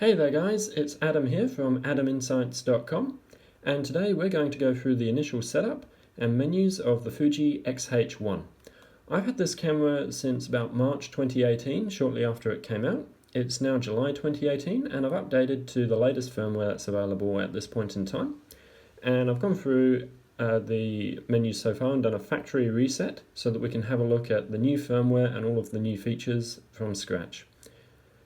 Hey there guys, it's Adam here from adaminsights.com, and today we're going to go through the initial setup and menus of the Fuji XH1. I've had this camera since about March 2018, shortly after it came out. It's now July 2018 and I've updated to the latest firmware that's available at this point in time. And I've gone through the menus so far and done a factory reset so that we can have a look at the new firmware and all of the new features from scratch.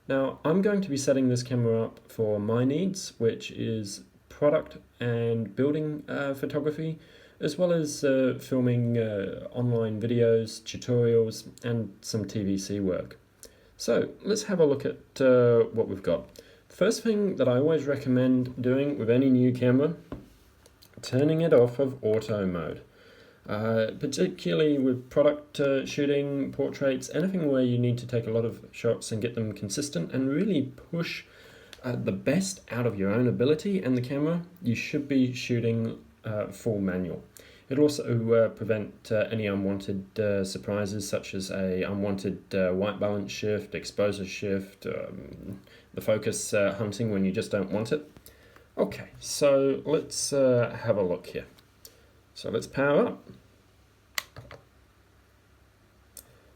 Now, I'm going to be setting this camera up for my needs, which is product and building photography, as well as filming online videos, tutorials, and some TVC work. So let's have a look at what we've got. First thing that I always recommend doing with any new camera, turning it off of auto mode. Particularly with product shooting, portraits, anything where you need to take a lot of shots and get them consistent and really push the best out of your own ability and the camera, you should be shooting full manual. It also prevent any unwanted surprises, such as a unwanted white balance shift, exposure shift, the focus hunting when you just don't want it. Okay, so let's have a look here. So let's power up.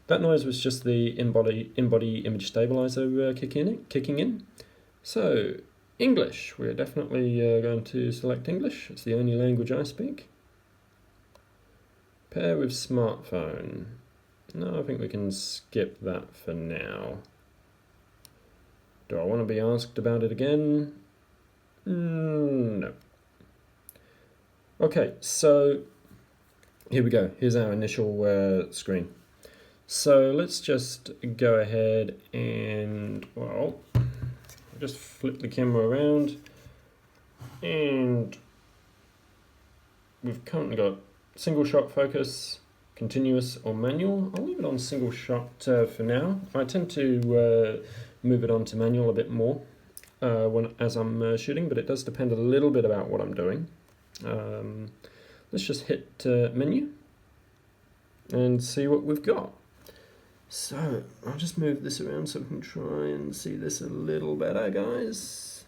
That noise was just the in-body image stabilizer kicking in. So English, we're definitely going to select English. It's the only language I speak. Pair with smartphone. No, I think we can skip that for now. Do I want to be asked about it again? No. Okay, so here we go. Here's our initial screen. So let's just go ahead and, well, just flip the camera around, and we've currently got single shot focus, continuous or manual. I'll leave it on single shot for now. I tend to move it on to manual a bit more as I'm shooting, but it does depend a little bit about what I'm doing. Let's just hit menu and see what we've got. So I'll just move this around so we can try and see this a little better, guys.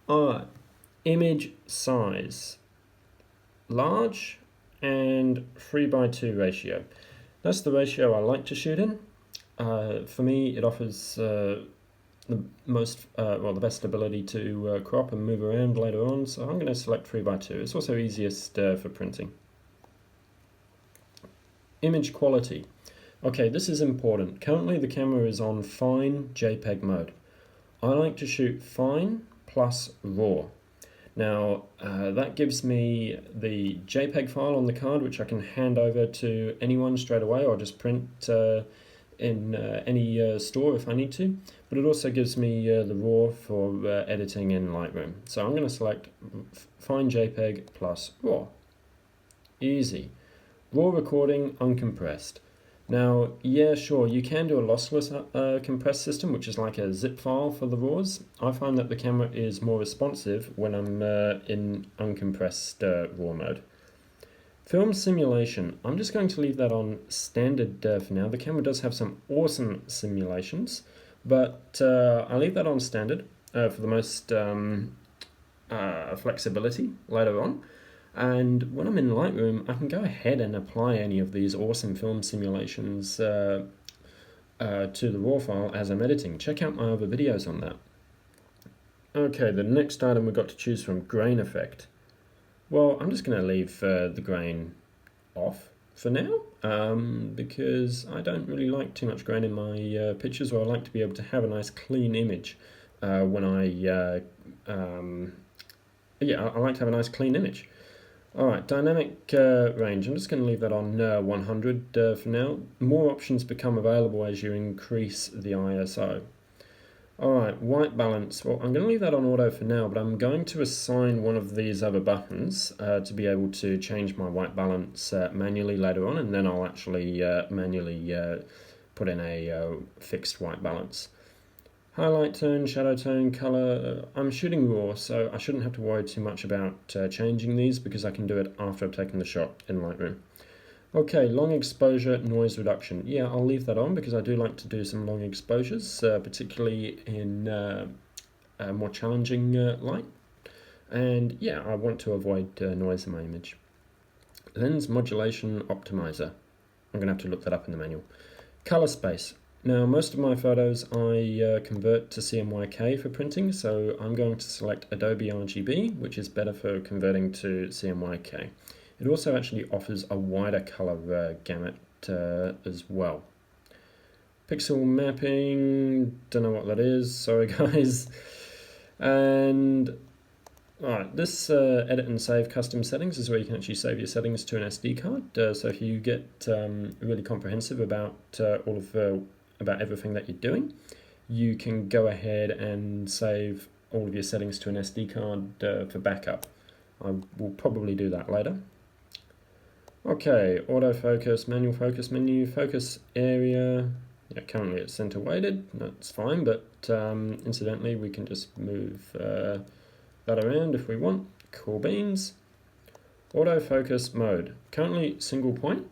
Alright, image size, large and 3:2 ratio. That's the ratio I like to shoot in. For me, it offers the best ability to crop and move around later on, so I'm going to select 3:2. It's also easiest for printing. Image quality. Okay, this is important. Currently the camera is on fine JPEG mode. I like to shoot fine plus raw. Now that gives me the JPEG file on the card, which I can hand over to anyone straight away or just print in any store if I need to, but it also gives me the raw for editing in Lightroom. So I'm going to select fine JPEG plus raw. Easy. Raw recording uncompressed. Now, yeah, sure, you can do a lossless compressed system, which is like a zip file for the RAWs. I find that the camera is more responsive when I'm in uncompressed raw mode. Film simulation, I'm just going to leave that on standard for now. The camera does have some awesome simulations, but I'll leave that on standard for the most flexibility later on. And when I'm in Lightroom, I can go ahead and apply any of these awesome film simulations to the RAW file as I'm editing. Check out my other videos on that. Okay, the next item we've got to choose from, grain effect. Well, I'm just going to leave the grain off for now because I don't really like too much grain in my pictures, or I like to be able to have a nice clean image when I like to have a nice clean image. Alright, dynamic range, I'm just going to leave that on 100 for now. More options become available as you increase the ISO. Alright, white balance, well I'm going to leave that on auto for now, but I'm going to assign one of these other buttons to be able to change my white balance manually later on, and then I'll actually manually put in a fixed white balance. Highlight tone, shadow tone, color, I'm shooting raw, so I shouldn't have to worry too much about changing these because I can do it after I've taken the shot in Lightroom. Okay, long exposure noise reduction. Yeah, I'll leave that on because I do like to do some long exposures, particularly in more challenging light. And yeah, I want to avoid noise in my image. Lens modulation optimizer. I'm going to have to look that up in the manual. Color space. Now, most of my photos I convert to CMYK for printing, so I'm going to select Adobe RGB, which is better for converting to CMYK. It also actually offers a wider color gamut as well. Pixel mapping, don't know what that is, sorry guys. And alright, this edit and save custom settings is where you can actually save your settings to an SD card. So if you get really comprehensive about about everything that you're doing, you can go ahead and save all of your settings to an SD card for backup. I will probably do that later. Okay, autofocus, manual focus menu, focus area. Yeah, currently it's center weighted, that's fine, but incidentally we can just move that around if we want. Cool beans. Autofocus mode, currently single point.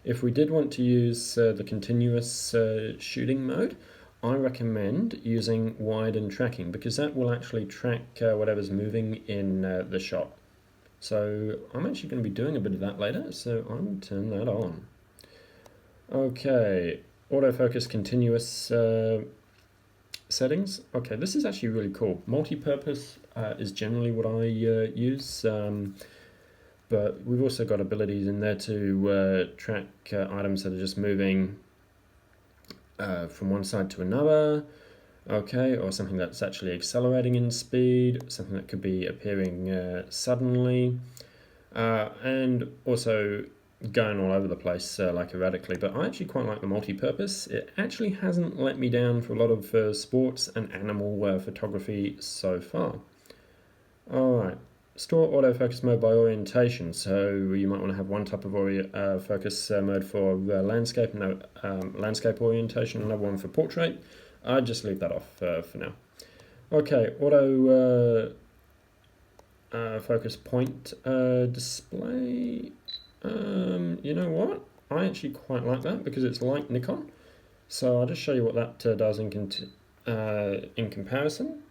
If we did want to use the continuous shooting mode, I recommend using wide and tracking because that will actually track whatever's moving in the shot. So I'm actually going to be doing a bit of that later, so I will turn that on. Okay, autofocus continuous settings. Okay, this is actually really cool. Multi-purpose is generally what I use, but we've also got abilities in there to track items that are just moving from one side to another. Okay, or something that's actually accelerating in speed, something that could be appearing suddenly, and also going all over the place like erratically. But I actually quite like the multi-purpose. It actually hasn't let me down for a lot of sports and animal photography so far. Alright, store autofocus mode by orientation. So you might want to have one type of focus mode for landscape, landscape orientation, another one for portrait. I'd just leave that off for now. Okay, auto focus point display. You know what? I actually quite like that because it's like Nikon. So I'll just show you what that does in comparison.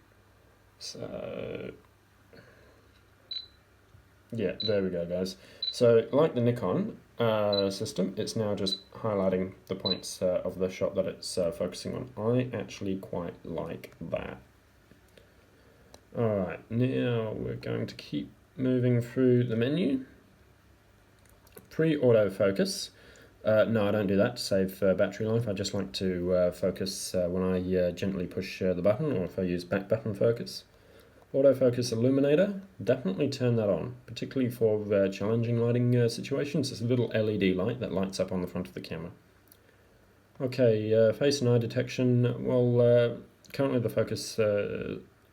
So yeah, there we go, guys. So like the Nikon system, it's now just highlighting the points of the shot that it's focusing on. I actually quite like that. Alright, now we're going to keep moving through the menu. Pre-autofocus. No, I don't do that to save battery life. I just like to focus when I gently push the button, or if I use back button focus. Autofocus illuminator, definitely turn that on, particularly for challenging lighting situations. It's a little LED light that lights up on the front of the camera. Okay, face and eye detection. Well, currently the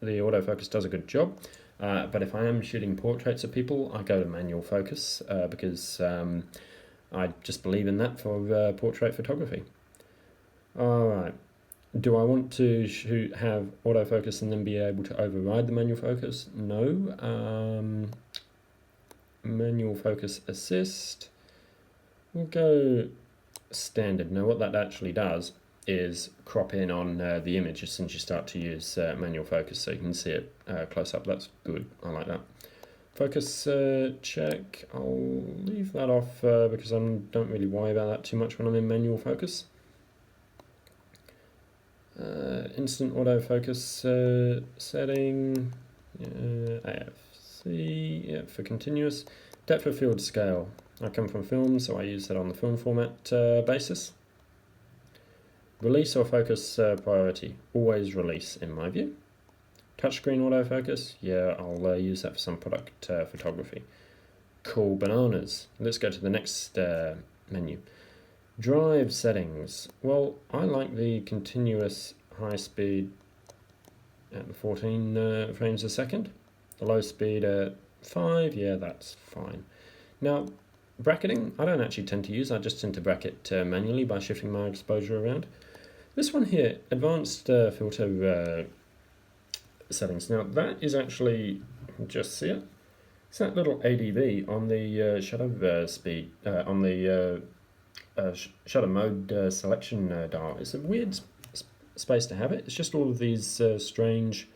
autofocus does a good job, but if I am shooting portraits of people, I go to manual focus because I just believe in that for portrait photography. Alright. Do I want to have autofocus and then be able to override the manual focus? No. Manual focus assist. We'll go standard. Now what that actually does is crop in on the image as soon as you start to use manual focus, so you can see it close up. That's good. I like that. Focus check. I'll leave that off because I don't really worry about that too much when I'm in manual focus. Instant autofocus setting, AFC, yeah, for continuous. Depth of field scale. I come from film, so I use that on the film format basis. Release or focus priority. Always release, in my view. Touchscreen autofocus. Yeah, I'll use that for some product photography. Cool bananas. Let's go to the next menu. Drive settings. Well, I like the continuous high speed at 14 frames a second. The low speed at 5, yeah, that's fine. Now, bracketing, I don't actually tend to use. I just tend to bracket manually by shifting my exposure around. This one here, advanced filter settings. Now, that is actually, just see it, It's that little ADV on the shutter speed, on the shutter mode selection dial. It's a weird space to have it. It's just all of these strange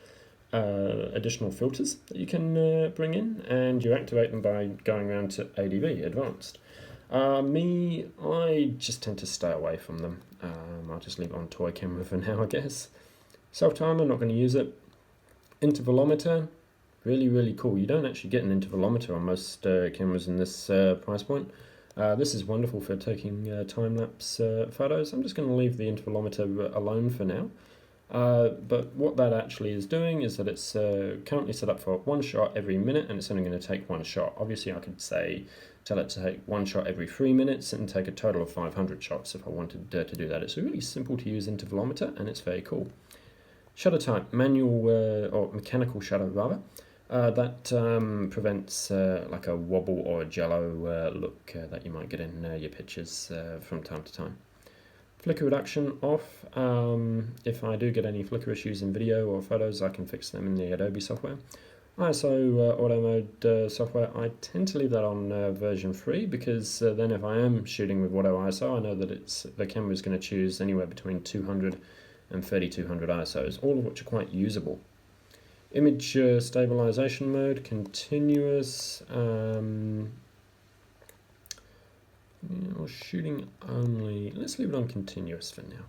additional filters that you can bring in, and you activate them by going around to ADV, Advanced. I just tend to stay away from them. I'll just leave it on toy camera for now, I guess. Self-timer, not going to use it. Intervalometer, really cool. You don't actually get an intervalometer on most cameras in this price point. This is wonderful for taking time-lapse photos. I'm just going to leave the intervalometer alone for now. But what that actually is doing is that it's currently set up for one shot every minute, and it's only going to take one shot. Obviously I could tell it to take one shot every 3 minutes and take a total of 500 shots if I wanted to do that. It's a really simple to use intervalometer, and it's very cool. Shutter type, manual or mechanical shutter rather. That prevents like a wobble or a jello look that you might get in your pictures from time to time. Flicker reduction off. If I do get any flicker issues in video or photos, I can fix them in the Adobe software. ISO auto mode software, I tend to leave that on version 3 because then if I am shooting with auto ISO, I know that the camera is going to choose anywhere between 200 and 3200 ISOs, all of which are quite usable. Image stabilization mode, continuous, or shooting only. Let's leave it on continuous for now.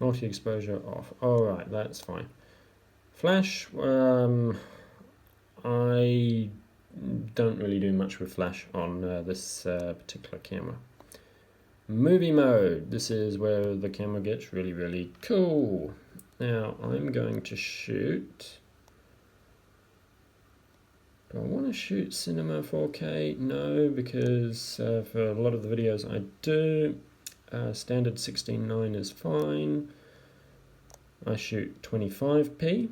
Multi-exposure off. Alright, that's fine. Flash, I don't really do much with flash on this particular camera. Movie mode, this is where the camera gets really cool. Now I'm going to shoot. Do I want to shoot cinema 4K? No, because for a lot of the videos I do, standard 16:9 is fine. I shoot 25p,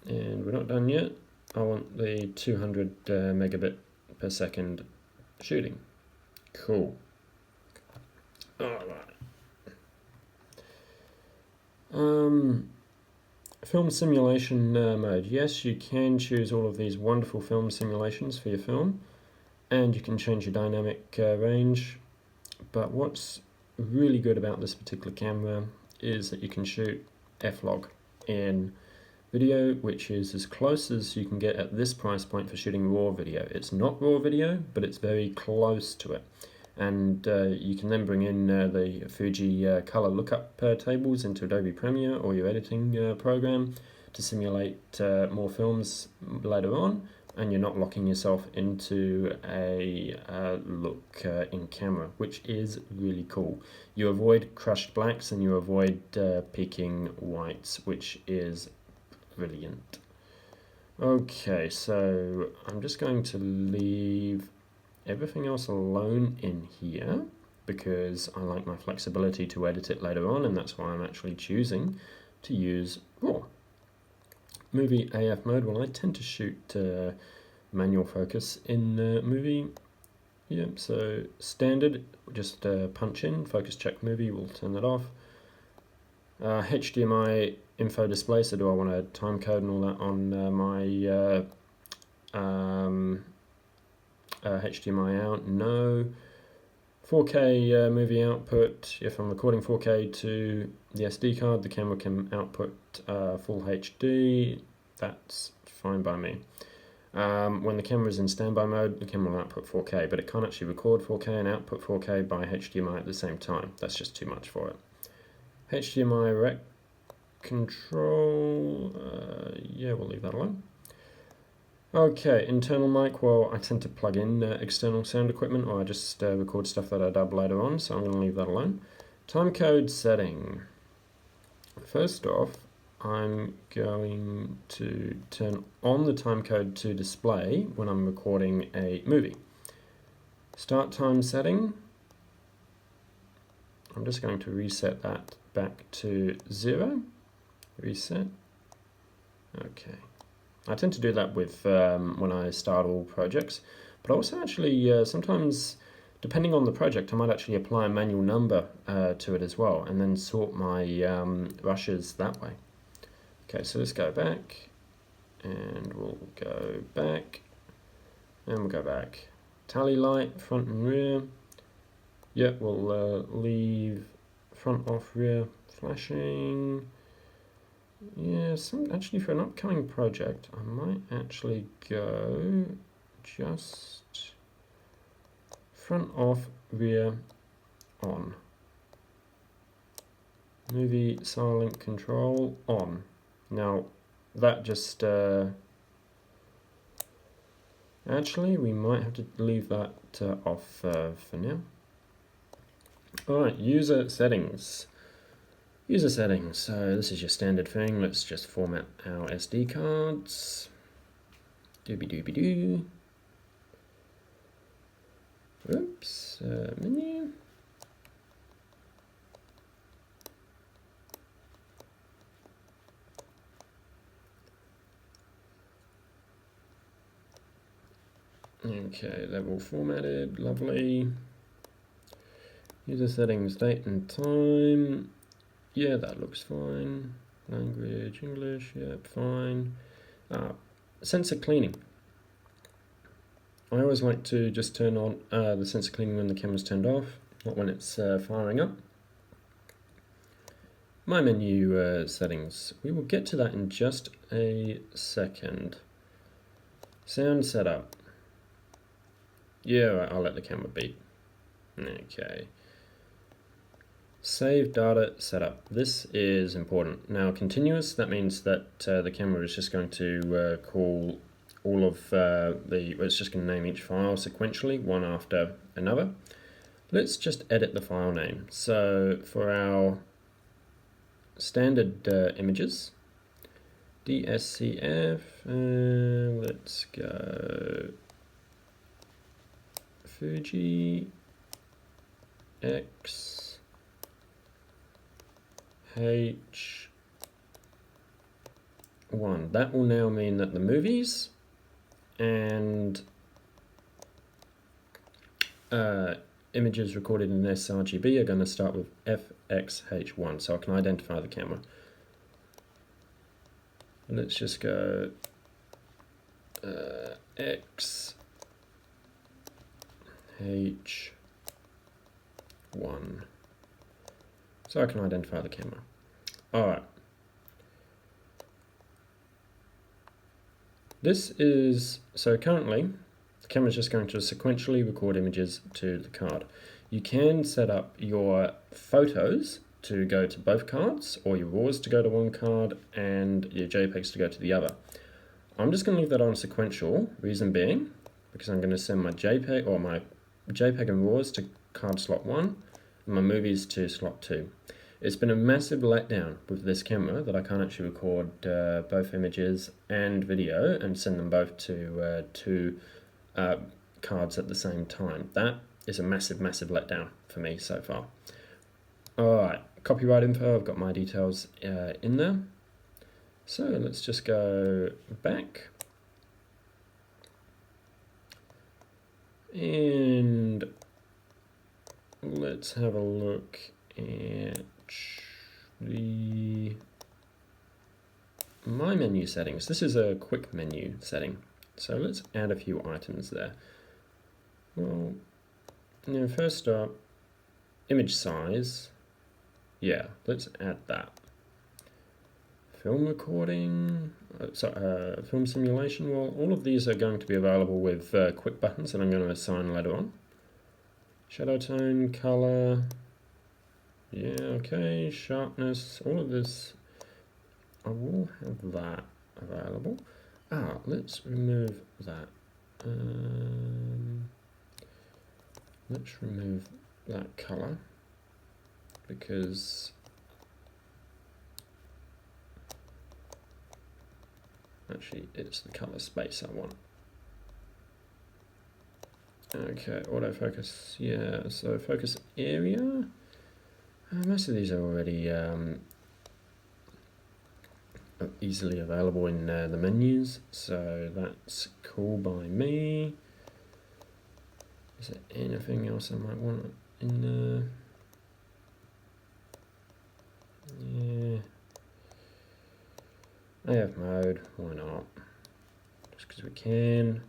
and we're not done yet. I want the 200 megabit per second shooting. Cool. Alright. Film simulation mode. Yes, you can choose all of these wonderful film simulations for your film, and you can change your dynamic range, but what's really good about this particular camera is that you can shoot F-log in video, which is as close as you can get at this price point for shooting raw video. It's not raw video, but it's very close to it. And you can then bring in the Fuji color lookup tables into Adobe Premiere or your editing program to simulate more films later on, and you're not locking yourself into a look in camera, which is really cool. You avoid crushed blacks and you avoid peaking whites, which is brilliant. Okay, so I'm just going to leave everything else alone in here because I like my flexibility to edit it later on, and that's why I'm actually choosing to use RAW. Movie AF mode, well I tend to shoot manual focus in movie. Yeah, so standard, just punch in, focus check movie, we'll turn that off. HDMI info display, so do I want a time code and all that on my HDMI out? No. 4K movie output, if I'm recording 4K to the SD card, the camera can output full HD, that's fine by me. When the camera is in standby mode, the camera will output 4K, but it can't actually record 4K and output 4K by HDMI at the same time. That's just too much for it. HDMI rec control, yeah, we'll leave that alone. Okay, internal mic, well I tend to plug in external sound equipment, or I just record stuff that I dub later on, so I'm going to leave that alone. Timecode setting. First off, I'm going to turn on the timecode to display when I'm recording a movie. Start time setting, I'm just going to reset that back to 0. Reset. Okay. I tend to do that with when I start all projects, but also actually sometimes, depending on the project, I might actually apply a manual number to it as well, and then sort my rushes that way. Okay, so let's go back. and we'll go back, and we'll go back. Tally light, front and rear. Yeah, we'll leave front off, rear flashing. Yeah, actually for an upcoming project, I might actually go just front off, rear on. Movie silent control on. Now that just actually we might have to leave that off for now. Alright, user settings. User settings, so this is your standard thing. Let's just format our SD cards. Doobie-doobie-doo. Oops, menu. Okay, they're all formatted, lovely. User settings, date and time. Yeah, that looks fine. Language, English, yep, fine. Sensor cleaning. I always like to just turn on the sensor cleaning when the camera's turned off, not when it's firing up. My menu settings. We will get to that in just a second. Sound setup. Yeah, I'll let the camera beep. Okay. Save data setup. This is important. Now, continuous, that means that the camera is just going to call all of it's just going to name each file sequentially, one after another. Let's just edit the file name. So for our standard images, DSCF, let's go Fuji XH1. That will now mean that the movies and images recorded in sRGB are going to start with FXH1, so I can identify the camera. Let's just go XH1, so I can identify the camera. Alright. This is, so currently the camera is just going to sequentially record images to the card. You can set up your photos to go to both cards, or your RAWs to go to one card and your JPEGs to go to the other. I'm just going to leave that on sequential, reason being, because I'm going to send my JPEG and RAWs to card slot 1 and my movies to slot 2. It's been a massive letdown with this camera that I can't actually record both images and video and send them both to two cards at the same time. That is a massive letdown for me so far. Alright, copyright info, I've got my details in there. So let's just go back. And let's have a look at my menu settings. This is a quick menu setting, so let's add a few items there. Well, first up, image size. Yeah, let's add that. Film recording, film simulation. Well, all of these are going to be available with quick buttons that I'm going to assign later on. Shadow tone, color. Yeah, okay, sharpness, all of this, I will have that available. Let's remove that. Let's remove that color, because actually it's the color space I want. Okay, autofocus, yeah, so focus area. Most of these are already easily available in the menus, so that's cool by me. Is there anything else I might want in there? Yeah. AF mode, why not? just because we can.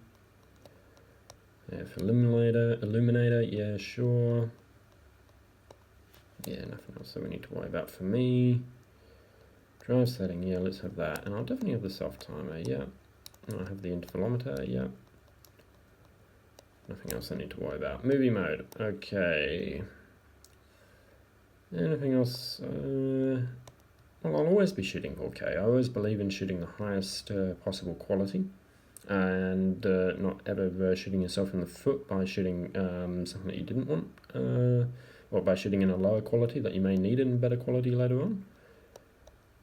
For illuminator, yeah, sure. Yeah, nothing else that we need to worry about for me. Drive setting, yeah, let's have that. And I'll definitely have the soft timer, yeah. And I'll have the intervalometer, yeah. Nothing else I need to worry about. Movie mode, okay. Anything else? Well, I'll always be shooting 4K. I always believe in shooting the highest possible quality, and not ever shooting yourself in the foot by shooting something that you didn't want, or by shooting in a lower quality that you may need in better quality later on.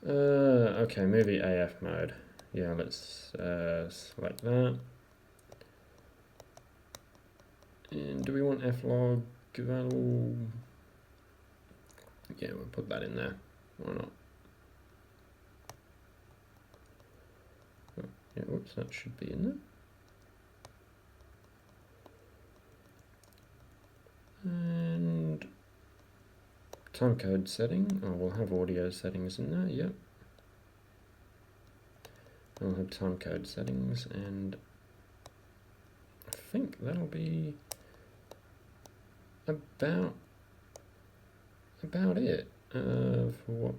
Okay, movie AF mode. Yeah, let's select that. And do we want F-log? That'll... Yeah, we'll put that in there. Why not? Oh, yeah, whoops, that should be in there. And timecode setting. Oh, we'll have audio settings in there, yep. I'll have timecode settings, and I think that'll be about it for what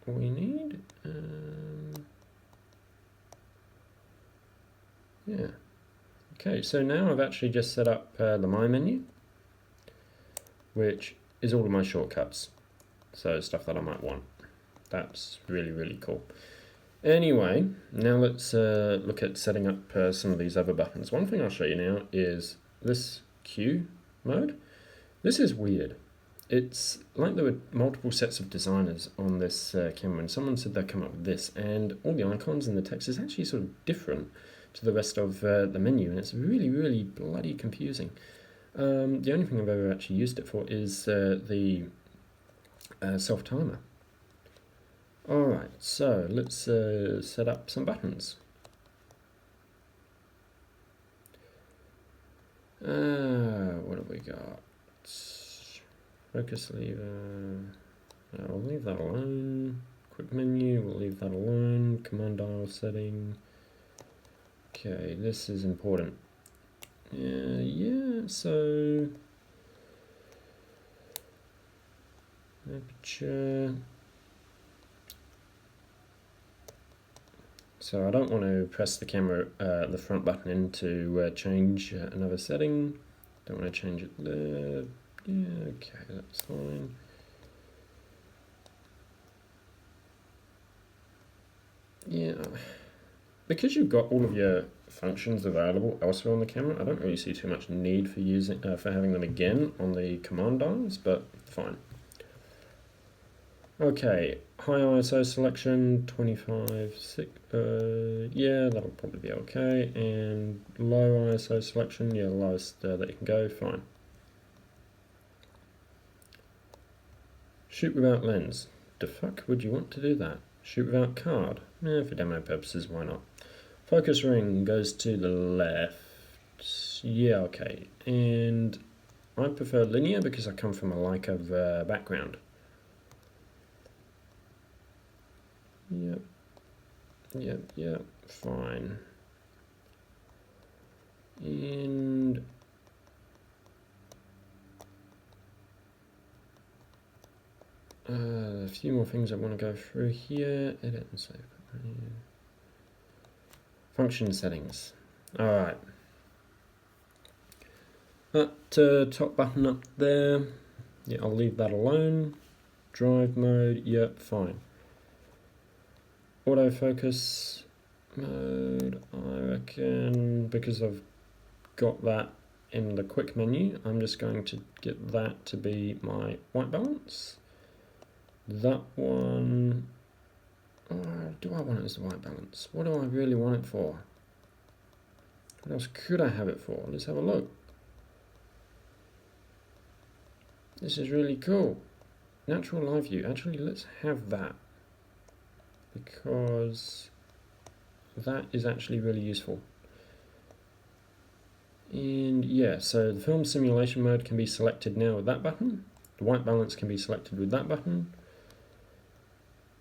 we need. Yeah. Okay, so now I've actually just set up the My menu, which is all of my shortcuts. So stuff that I might want. That's really, really cool. Anyway, now let's look at setting up some of these other buttons. One thing I'll show you now is this Q mode. This is weird. It's like there were multiple sets of designers on this camera, and someone said they'd come up with this, and all the icons and the text is actually sort of different to the rest of the menu, and it's really, really bloody confusing. The only thing I've ever actually used it for is the self-timer. Alright, so let's set up some buttons. What have we got? Focus lever, I'll leave that alone. Quick menu, we'll leave that alone. Command dial setting. Okay, this is important. Yeah, so aperture. So I don't want to press the camera, the front button in to change another setting. Don't want to change it there. Yeah, okay, that's fine. Yeah, because you've got all of your functions available elsewhere on the camera, I don't really see too much need for having them again on the command dials, but fine. Okay, high ISO selection, 25, yeah, that'll probably be okay, and low ISO selection, yeah, the lowest that you can go, fine. Shoot without lens. The fuck would you want to do that? Shoot without card? For demo purposes, why not? Focus ring goes to the left. Yeah, okay. And I prefer linear because I come from a Leica background. Yep, fine. And a few more things I want to go through here. Edit and save. Function settings. Alright. That top button up there, yeah, I'll leave that alone. Drive mode, yep, fine. Autofocus mode, I reckon, because I've got that in the quick menu, I'm just going to get that to be my white balance. That one, do I want it as the white balance? What do I really want it for? What else could I have it for? Let's have a look. This is really cool. Natural live view. Actually, let's have that, because that is actually really useful. And yeah, so the film simulation mode can be selected now with that button. The white balance can be selected with that button.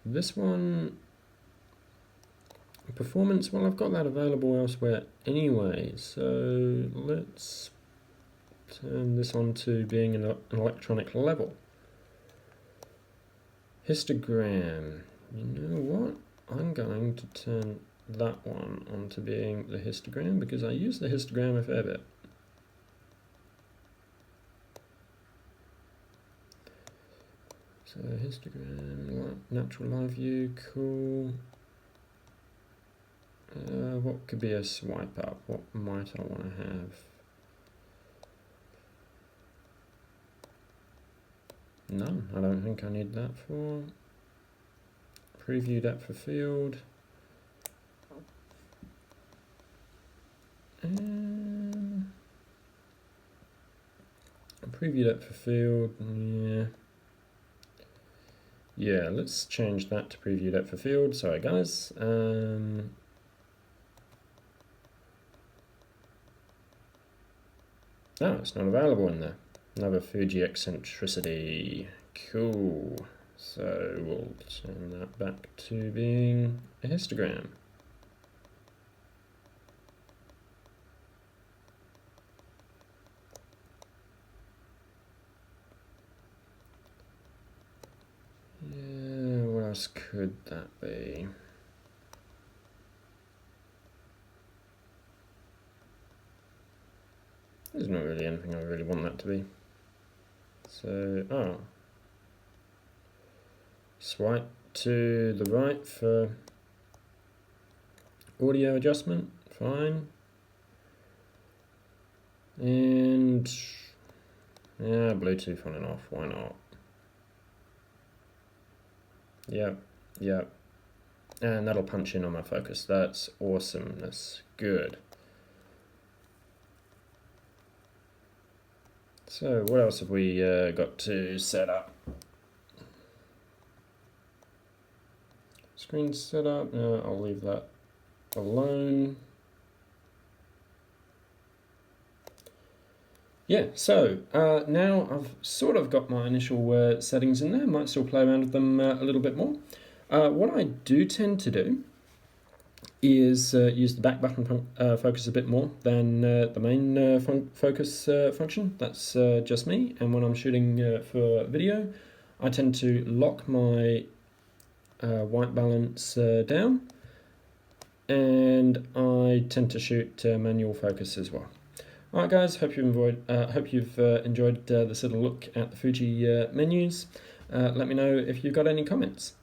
This one, performance, well, I've got that available elsewhere anyway, so let's turn this on to being an electronic level. Histogram. You know what? I'm going to turn that one onto being the histogram because I use the histogram a fair bit. So histogram, natural live view, cool. What could be a swipe up? What might I want to have? None. I don't think I need that for. Preview depth of field. Preview depth of field, yeah. Yeah, let's change that to preview depth of field. Sorry guys. No, it's not available in there. Another Fuji eccentricity. Cool. So we'll turn that back to being a histogram. Yeah, what else could that be? There's not really anything I really want that to be. So, swipe to the right for audio adjustment, fine. And yeah, Bluetooth on and off, why not? Yep. And that'll punch in on my focus. That's awesomeness. Good. So what else have we got to set up? Screen setup. No, I'll leave that alone. Yeah, so now I've sort of got my initial settings in there. Might still play around with them a little bit more. What I do tend to do is use the back button focus a bit more than the main focus function. That's just me, and when I'm shooting for video, I tend to lock my white balance down, and I tend to shoot manual focus as well. Alright guys, hope you've enjoyed this little look at the Fuji menus. Let me know if you've got any comments.